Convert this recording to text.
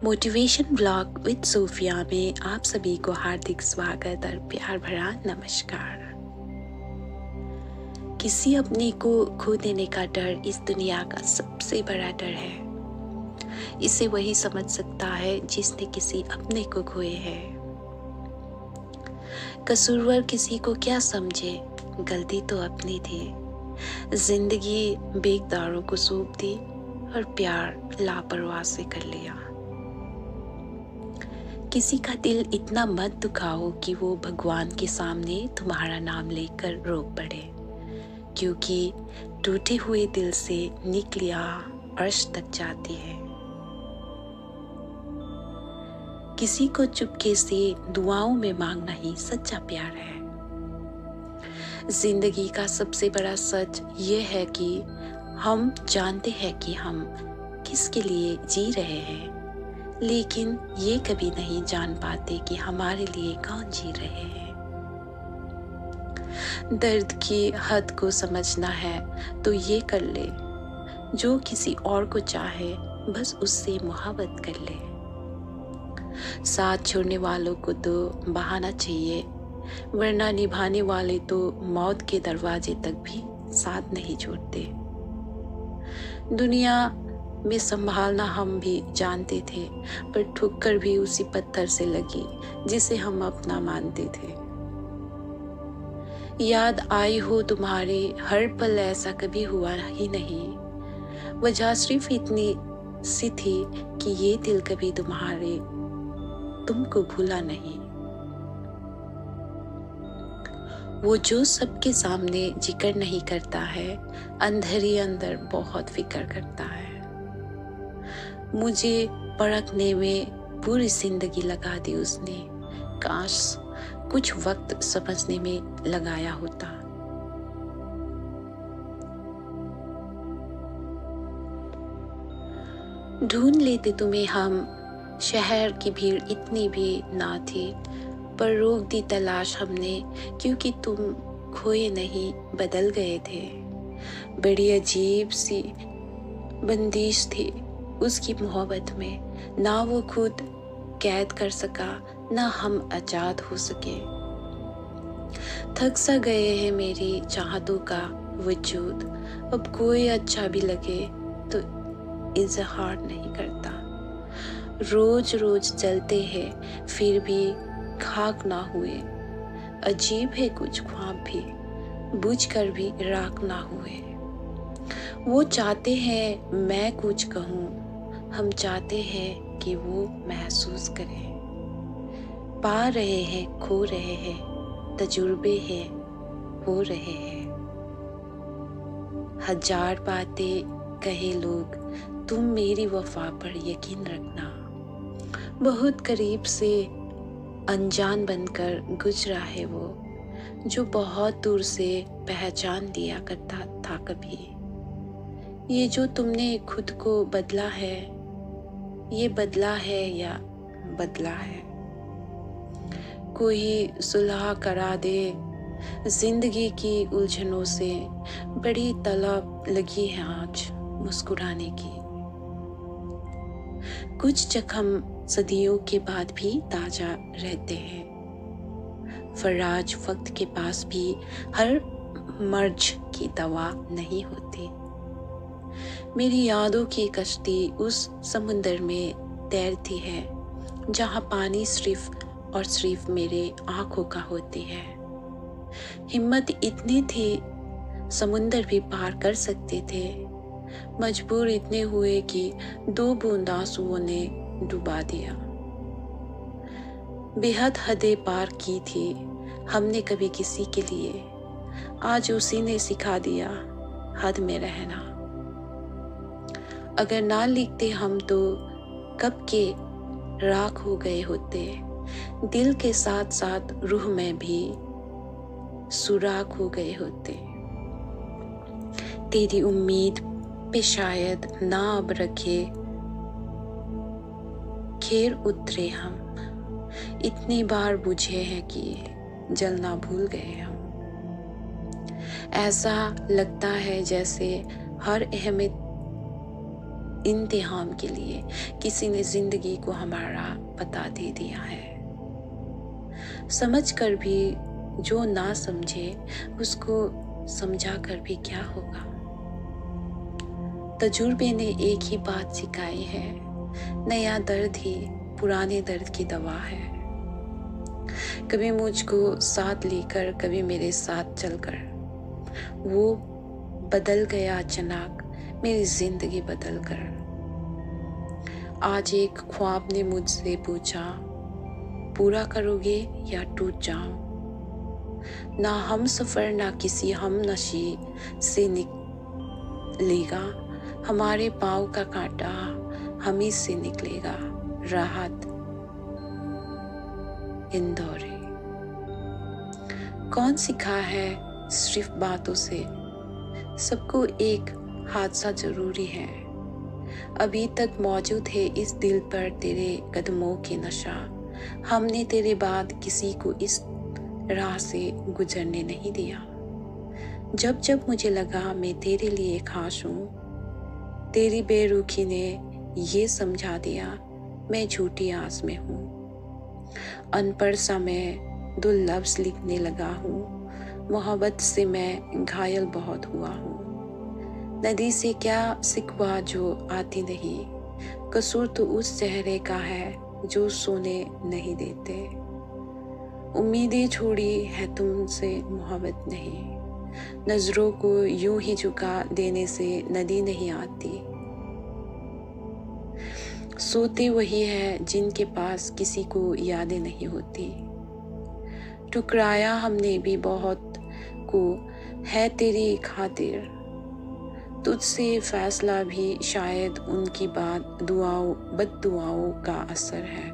Motivation blog with सूफिया में आप सभी को हार्दिक स्वागत और प्यार भरा नमस्कार। किसी अपने को खो देने का डर इस दुनिया का सबसे बड़ा डर है। इसे वही समझ सकता है जिसने किसी अपने को खोए है। कसूरवर किसी को क्या समझे, गलती तो अपनी थी। जिंदगी बेकदारों को सौंप दी और प्यार लापरवाह से कर लिया। किसी का दिल इतना मत दुखाओ कि वो भगवान के सामने तुम्हारा नाम लेकर रो पड़े, क्योंकि टूटे हुए दिल से निकली आह अर्श तक जाती है। किसी को चुपके से दुआओं में मांगना ही सच्चा प्यार है। जिंदगी का सबसे बड़ा सच ये है कि हम जानते हैं कि हम किसके लिए जी रहे हैं, लेकिन ये कभी नहीं जान पाते कि हमारे लिए कौन जी रहे हैं। दर्द की हद को समझना है तो ये कर ले, जो किसी और को चाहे बस उससे मोहब्बत कर ले। साथ छोड़ने वालों को तो बहाना चाहिए, वरना निभाने वाले तो मौत के दरवाजे तक भी साथ नहीं छोड़ते। दुनिया में संभालना हम भी जानते थे, पर ठुक्कर भी उसी पत्थर से लगी जिसे हम अपना मानते थे। याद आई हो तुम्हारे हर पल, ऐसा कभी हुआ ही नहीं। वजह सिर्फ इतनी सी थी कि ये दिल कभी तुमको भूला नहीं। वो जो सबके सामने जिक्र नहीं करता है, अंदर ही अंदर बहुत फिक्र करता है। मुझे परखने में पूरी जिंदगी लगा दी उसने, काश कुछ वक्त समझने में लगाया होता। ढूंढ लेते तुम्हें हम, शहर की भीड़ इतनी भी ना थी, पर रोक दी तलाश हमने, क्योंकि तुम खोए नहीं बदल गए थे। बड़ी अजीब सी बंदिश थी उसकी मोहब्बत में, ना वो खुद कैद कर सका, ना हम आजाद हो सके। थक सा गए हैं मेरी चाहतों का वजूद, अब कोई अच्छा भी लगे तो इजहार नहीं करता। रोज रोज चलते हैं फिर भी खाक ना हुए, अजीब है कुछ ख्वाब भी बुझ कर भी राख ना हुए। वो चाहते हैं मैं कुछ कहूँ, हम चाहते हैं कि वो महसूस करें। पा रहे हैं खो रहे हैं, तजुर्बे हैं हो रहे हैं। हजार बातें कहे लोग, तुम मेरी वफा पर यकीन रखना। बहुत करीब से अनजान बनकर गुजरा है वो, जो बहुत दूर से पहचान दिया करता था कभी। ये जो तुमने खुद को बदला है, ये बदला है या बदला है। कोई सुलह करा दे जिंदगी की उलझनों से, बड़ी तलब लगी है आज मुस्कुराने की। कुछ जख्म सदियों के बाद भी ताजा रहते हैं। फराज वक्त के पास भी हर मर्ज की दवा नहीं होती। मेरी यादों की कश्ती उस समुंदर में तैरती है, जहां पानी सिर्फ और सिर्फ मेरे आंखों का होती है। हिम्मत इतनी थी समुंदर भी पार कर सकते थे, मजबूर इतने हुए कि 2 बूंद आंसुओं ने डुबा दिया। बेहद हदें पार की थी हमने कभी किसी के लिए, आज उसी ने सिखा दिया हद में रहना। अगर ना लिखते हम तो कब के राख हो गए होते, दिल के साथ साथ रूह में भी सुराख हो गए होते। तेरी उम्मीद पे शायद ना अब रखे खैर उतरे हम, इतनी बार बुझे हैं कि जलना भूल गए हम। ऐसा लगता है जैसे हर अहमियत इम्तिहान के लिए किसी ने जिंदगी को हमारा पता दे दिया है। समझ कर भी जो ना समझे उसको समझा कर भी क्या होगा। तजुर्बे ने एक ही बात सिखाई है, नया दर्द ही पुराने दर्द की दवा है। कभी मुझको साथ लेकर, कभी मेरे साथ चलकर वो बदल गया अचानक, मेरी जिंदगी बदल कर। आज एक ख्वाब ने मुझसे पूछा, पूरा करोगे या टूट जाऊं? ना हम सफर ना किसी हम नशी से निकलेगा, हमारे पाँव का कांटा हम ही से निकलेगा। राहत इंदौरी। कौन सिखा है सिर्फ बातों से, सबको एक हादसा जरूरी है। अभी तक मौजूद है इस दिल पर तेरे कदमों की नशा, हमने तेरे बाद किसी को इस राह से गुजरने नहीं दिया। जब जब मुझे लगा मैं तेरे लिए खास हूँ, तेरी बेरुखी ने ये समझा दिया मैं झूठी आस में हूँ। अनपढ़ सा मैं दो लफ्ज़ लिखने लगा हूँ, मोहब्बत से मैं घायल बहुत हुआ हूँ। नदी से क्या सिकवा जो आती नहीं, कसूर तो उस चेहरे का है जो सोने नहीं देते। उम्मीदें छोड़ी है तुमसे मोहब्बत नहीं, नजरों को यूं ही झुका देने से नदी नहीं आती। सोते वही है जिनके पास किसी को यादें नहीं होती। ठुकराया हमने भी बहुत को है तेरी खातिर, तुझसे फैसला भी शायद उनकी बात दुआओं बद दुआओं का असर है।